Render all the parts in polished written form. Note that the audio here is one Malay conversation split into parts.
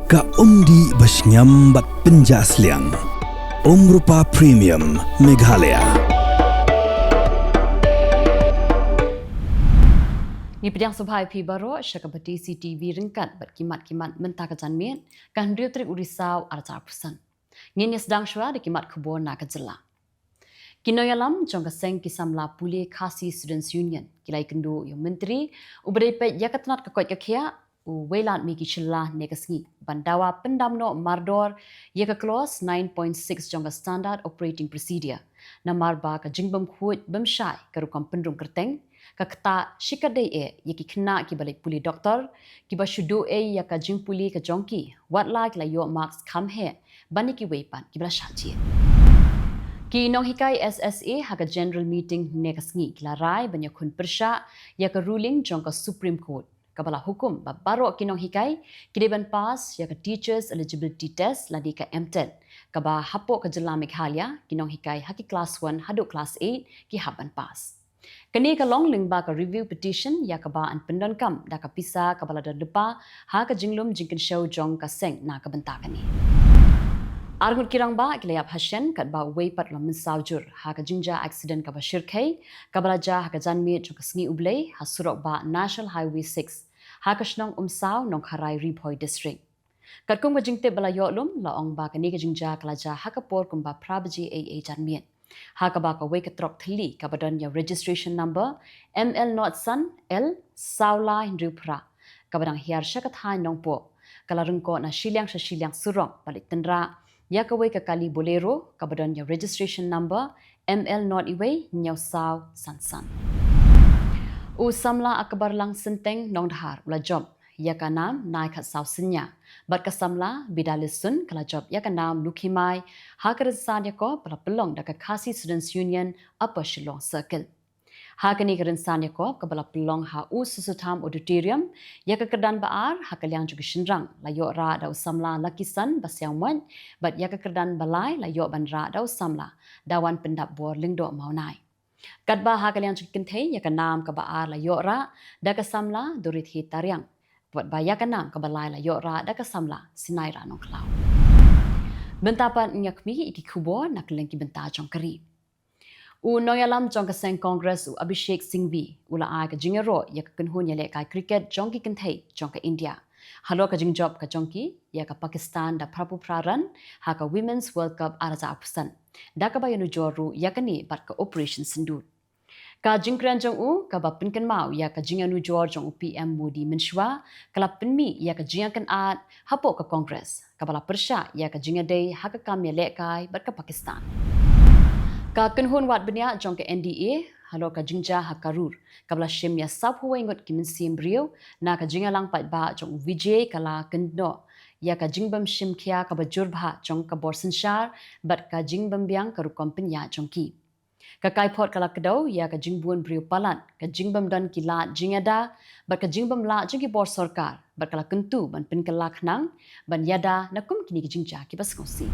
Ka umdi basnyam bat penjasliang. Rupa Premium Meghalaya. Ni pedang subhai pi baro syakabati CTV ringkat bat kimat-kimat mentah kejanmian kan riutrik urisau arca pusan. Ngini sedang syua di kimat kebon na kejela. Kinoyalam jong keseng kisamla puli Khasi Students Union kilai kendu yang menteri ubadai pet yakatnat kekot kekia Welat miki celah negasngi bandawa pendamno mardor yaka clause 9.6 jongga standard operating procedure namar ba ka jingbam khut bamshai karukam pendrum kerteng ka kata shikadai yaki kena ki balik puli doktor ki ba shudu yaka jingpuli ka jongki what like la yo marks come here baniki weipan ki bla shachi ki nong hikai SSA haga general meeting negasngi kila rai banyakun persya yaka ruling jongka Supreme Court kabala hukum baru kinong hikai kideban pass ya ke teachers eligibility test ladi ke MTEL kaba hapo ke jela Meghalaya kinong hikai haki class 1 haduk class 8 ki haban pass kini ka long lingba ka review petition ya kaba an pendon kam da ka pisa kabala da depa ha ka jinglum jingkin show jong ka seng na ka bentakani Argut kirang ba kilayap hasyan kat ba weipat la mensaujur ha ka jingja accident ka ba shirkai kabala ja ha ka janmi jong ka sngi ublei ha surok ba National Highway 6 ha ka shnong umsaw nong Kharai Riphoi district kat kung ba jingte bala yolum la ong ba ka ni ka jingja kala ja ha ka por kum ba prabji AA janmian ha ka ba ka wei ka trok thli ka badon ya registration number ML not san L Saula Hindrupra ka badang hiar shakat ha nong po kala rungko na shiliang surong balik tenra ya ka wei ka kali bolero ka badon ya registration number ML not iwei nyaw saw san Samla akbar lang senteng nong dhar ula job ya ka nam nai khat saw sinya bat ka samla bidalisun kala job ya ka nam lukhimai ha ka san ya ko pala pelong da ka Khasi Students Union Upper Shillong Circle ha ka ni ka san ya ko ka bala pelong ha susutam auditorium ya ka kedan baar ha ka liang juga shinrang la yo ra da samla lakisan basyang mon bat ya ka kedan balai la yo ban ra da samla dawan pendap bor lingdo maunai Kadba ha kalian chikin thei ya kanam ka baar la yora da ka samla durit hi tariang buat ba ya kanam ka balai la yora da ka samla sinai ra nong klau bentapan nyakmi iki kubo nak lengki benta jong kari u noyalam jong ka seng congress u Abhishek Singhvi ula ai ka jingero ya ka kunhun ya le kai cricket jong ki kinthei jong ka India halo ka jing job ka jongki ya ka Pakistan da prapu praran ha ka Women's World Cup araja apusan da ka bayanu joru ya ka ni bat ka operation sindur ka jingkran jong u ka ba pinkan mau ya ka jinganu jor jong PM Modi menshwa kala pinmi ya ka jingakan at hapo ka congress ka bala persya ya ka jingadei ha ka kam ya le kai bat ka Pakistan ka kunhun wat benya jong ka NDA halo ka jingja hakarur kabla shim ya sap huwai ngot kimin sim brio na ka jinga lang pat ba jong Vijay kala kendo ya ka jingbam shim kya ka bajur bha jong ka borsan shar bat ka jingbam byang ka rukom ya jong ki ka kaipot kala kedau ya ka jingbun brio palan ka jingbam dan ki la jingada bat ka jingbam la jong ki bor sarkar bat kala kentu ban pin kala khnang ban yada nakum kini ki jingja ki bas ngosi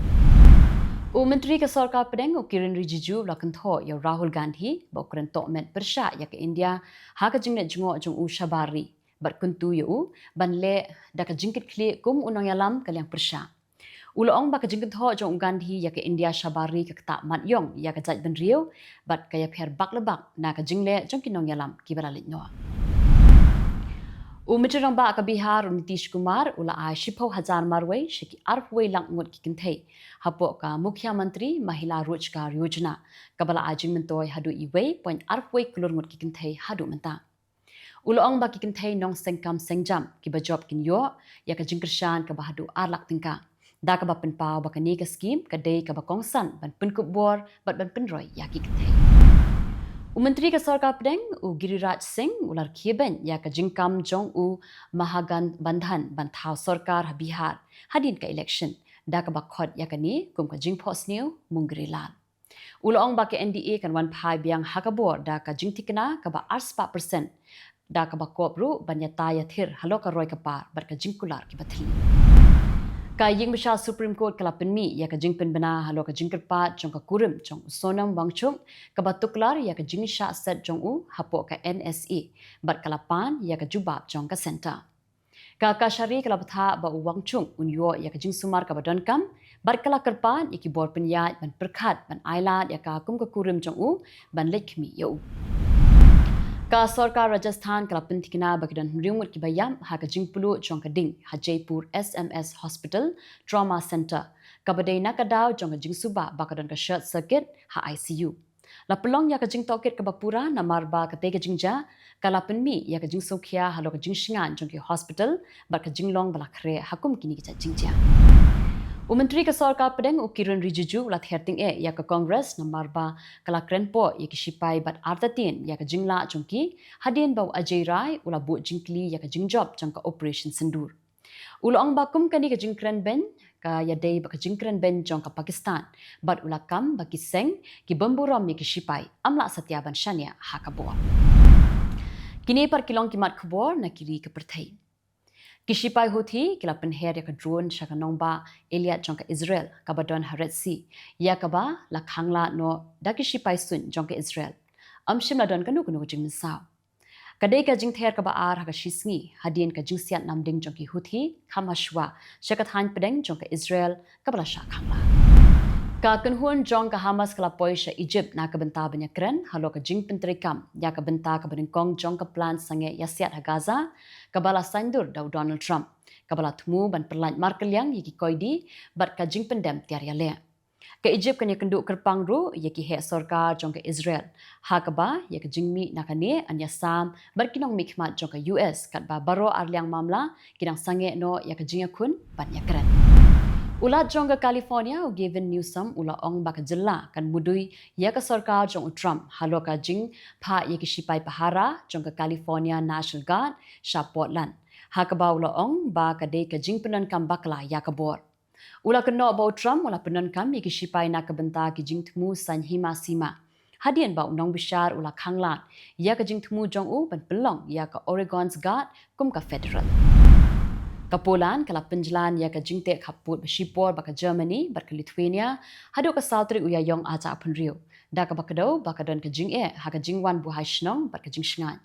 Menteri ke Sarkar Pedang Kiren Rijiju lakan tho ya Rahul Gandhi bokren tokmen persya ya ke India ha ka jingnet jungo jong u Shabari bat kuntu yu ban le da ka jingkit kli kum unang yalam kalyang persya Uloong ba ka jingkit tho jong Gandhi ya ke India Shabari ka ta mat yong ya ka jaj ban riu bat kaya pher bak lebak na ka jingle jong kinong yalam ki baralit no Mitterrand ba ka Bihar Nitish Kumar ula ai shipho hazar marwai shiki arfwai lang ngot ki kinthei hapo ka Mukhya Mantri Mahila Rozgar Yojana kabala ajing mentoi hadu iwei point arfwai kulur ngot ki kinthei hadu menta Uloong ba ki kinthei nong sengkam sengjam ki ba job kin yo ya ka jingkershan ka ba hadu arlak tingka da ka ba penpau ba ka ni ka scheme ka dei ka ba kongsan ban penkub bor bat ban penroi ya ki kinthei Menteri ke Sarkar Pedang Giriraj Singh ular kieben ya ka jingkam jong Mahagan Bandhan Banthau Sarkar Bihar hadin ka election da ka bakhot ya ka ni kum ka jingphos new Mungrilal Uloong ba ke NDA kan wan phai biang hakabor da ka jingtikna ka ba 4% da ka bakop ru banyata ya thir halo ka roi ka par bar ka jingkular ki bathli Ka ying besar Supreme Court kala penmi ya ka jingpen bena halo ka jingkerpat jong ka kurim jong Sonam Wangchuk ka batuklar ya ka jingsha set jong u hapo ka NSA bat kala pan ya ka jubab jong ka center Ka syari kala betha ba uwang chung unyo ya ka jing sumar ka badon kam bar kala kerpan iki bor penyat ban perkhat ban ailat ya ka kum ka kurim jong u ban lekmi ya u. Ka Sarkar Rajasthan kala pentikna bagidan riumut ki bayam ha ka jingpulu jong ka ding ha Jaipur SMS Hospital Trauma Center ka badai na ka daw jong ka jingsuba bakadan ka short circuit ha ICU. La pelong ya ka jing tokit ka bapura na marba ka te ka jingja kala penmi ya ka jing sokhia halo ka jing shingan jong ki hospital ba ka jinglong bala khre hakum kini ka jingja. Menteri ke Sarkar Pedeng Kiran Rijiju ulat herting ya ke Kongres na marba kala krenpo ya ke sipai bat artatin ya ke jingla jongki hadin bau Ajay Rai ula bu jingkli ya ke jingjob jong ka operation sendur. Ula ong bakum kani ke jingkren ben ka ya dei ba ke jingkren ben jong ka Pakistan bat ula kam ba ki seng ki bamburam ya ke sipai amla satyaban shania hakabor. Kini par kilong kimat khobor na kiri ke perthai. Kishipai huthi kila penher ya ka drone shaka nongba Eliat jong ka Israel ka badon Red Sea ya ka ba la khangla no da kishipai sun jong ka Israel amshim la don kanu kanu jing misaw kadai ka jing ther ka ba ar ha ka shisngi hadien ka jing siat namding jong ki huthi khamashwa shaka than pedeng jong ka Israel ka bala sha khangla ka kunhun jong ka Hamas kala poisha Egypt na ka benta banya kren halo ka jing pentrikam ya ka benta ka benengkong jong ka plan sange ya siat ha Gaza kabala sandur daw Donald Trump kabala tmu ban perlan markeliang yiki koidi bat ka jing pendem tiar ya le ka Egypt kanya kenduk kerpang ru yiki he Sarkar jong ka Israel ha kaba ya ka jingmi nakane anya sam berkinong mikmat jong ka US kat ba baro arliang mamla kinang sange no ya ka jinga kun ban ya keren. Ulat jong ka California u given Newsom ula ong baka jela kan mudui ya ka Sarkar jong Trump halo ka jing pha ya ki sipai pahara jong ka California National Guard sha Portland ha ka ba ula ong ba ka de ka jing penan kam bakla ya ka bor ula ka no ba Trump ula penan kam ya ki sipai na ka benta ki jing tmu san hima sima hadien ba unong bishar ula khanglan ya ka jing tmu jong u ban pelong ya ka Oregon's Guard kum ka federal Kapolan kala penjalan ya ka jingte khaput bashipor baka Germany baka Lithuania hadu ka Sautri uyayong aja punrio da ka bakado bakadon ka jing ha ka jingwan buhai shnong baka jing shngan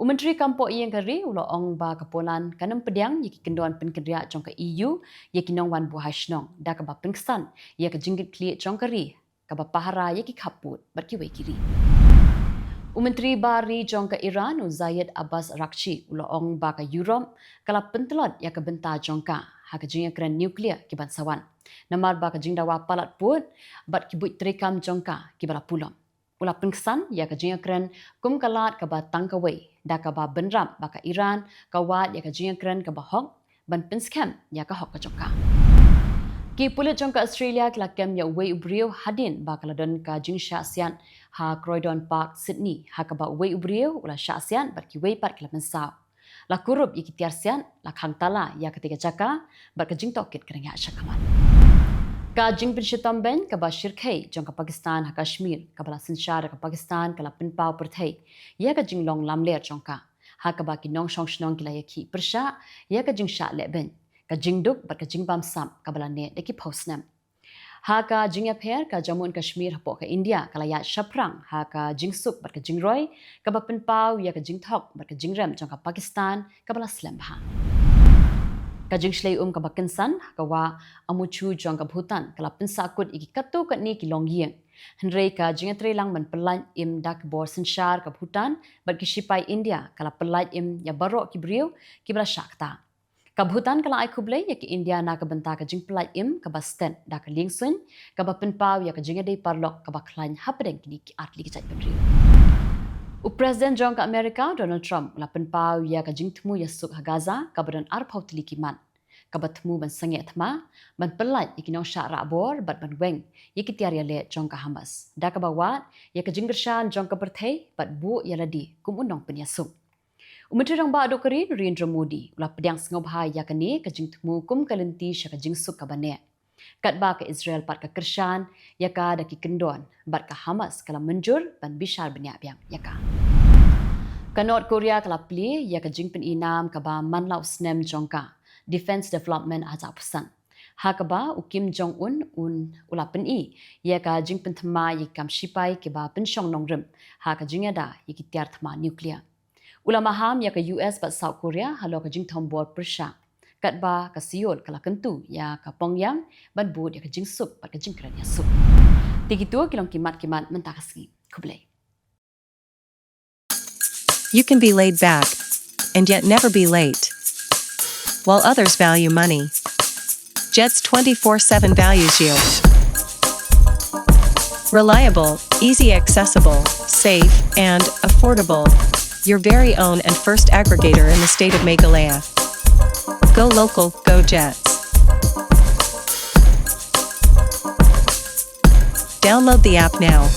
Menteri kampo iyang kari ulo ong ba Kapolan kanam pediang yaki kendon penkria jong ka EU yaki nongwan buhai shnong da ka ba pengsan ya ka jinggit kli jong kari ka ba pahara yaki khaput barki we kiri Menteri Bari jong ka Iran Zayed Abbas Rakchi ulo ong ba ka Europe kala pentelot ya ka benta jong ka ha ka jing kran nuklear ki ban sawan namar ba ka jing dawa palat put bat ki buit trikam jong ka ki bala pulom ula pengsan ya ka jing kran kum kalat ka ba tangkawai da ka ba benram ba ka Iran ka wat ya ka jing kran ka ba hok ban penskam ya ka hok ka jong ka Ki pulit jong ka Australia kala kem ya wei ubrio hadin ba kala don ka jing sha ASEAN ha Croydon Park Sydney ha ka ba wei ubrio ula sha ASEAN bar ki wei pat kala mensaw la kurup iki tiar sian la khang tala ya ketiga jaka bar ka jing tokit kerengya syakaman ka jing bin shitam ben ka ba shirkhei jong ka Pakistan ha Kashmir ka bala sinshar ka Pakistan kala pinpau perthei ya ka jing long lamler jong ka ha ka ba ki nong shong shnong kila ya ki persha ya ka jing sha le ben ka jingduk bat ka jingbam sam kabala ne deki postnam ha ka jingya pher ka Jammu and Kashmir hapo ka India kala ya shaprang ha ka jingsuk bat ka jingroi ka ba pinpau ya ka jingthok bat ka jingrem jong ka Pakistan kabala slam ha ka jingshlei ka ba kensan ka wa amuchu jong ka Bhutan kala pinsakut iki katu ka ni ki longyeng Henry ka jingatri lang man pelan im dak bor senshar ka Bhutan bat ki sipai India kala pelat im ya baro ki brio ki bala shakta ka Bhutan kala ai kublai ya ki India na ka benta ka jing pelat im ka ba stand da ka lingsun ka ba penpau ya ka jingadei parlok ka ba klan hapdeng kini ki atli ki chai brio President jong ka America Donald Trump la penpau ya ka jing tmu ya suk ha Gaza ka badan arpau tli ki man ka ba tmu ban sange thma ban pelat ikinong sha ra bor bat ban weng yiki tiar ya le jong ka Hamas da ka ba wat ya ka jinggershan jong ka perthei bat bu ya ladi kum unong penyasuk Menteri rang ba adokari Narendra Modi ula pedang sengop hai ya kani ka jing tmu kum kalenti sha ka jing suk ka bane kat ba ka Israel pat ka kershan ya ka da ki kendon bat ka Hamas kala menjur ban bishar benya biang ya ka North Korea kala pli ya ka jing pen inam ka ba manlau snem jongka Defense Development aja pesan ha ka ba u Kim Jong Un ula pen i ya ka jing pen thma yi kam sipai ke ba pen shong nongrem ha ka jing da yi ki tiar thma nuclear Ulama ham ya ke US bat South Korea halo ke jing tombor persya. Kat ba ke siol kala kentu ya ke pongyang ban bud ya ke jing sup bat ke jing kran ya sup. Tigitu kilong kimat mentakasi. Kublai. You can be laid back and yet never be late. While others value money, Jets 24/7 values you. Reliable, easy accessible, safe, and affordable. Your very own and first aggregator in the state of Meghalaya. Go local, go Jets. Download the app now.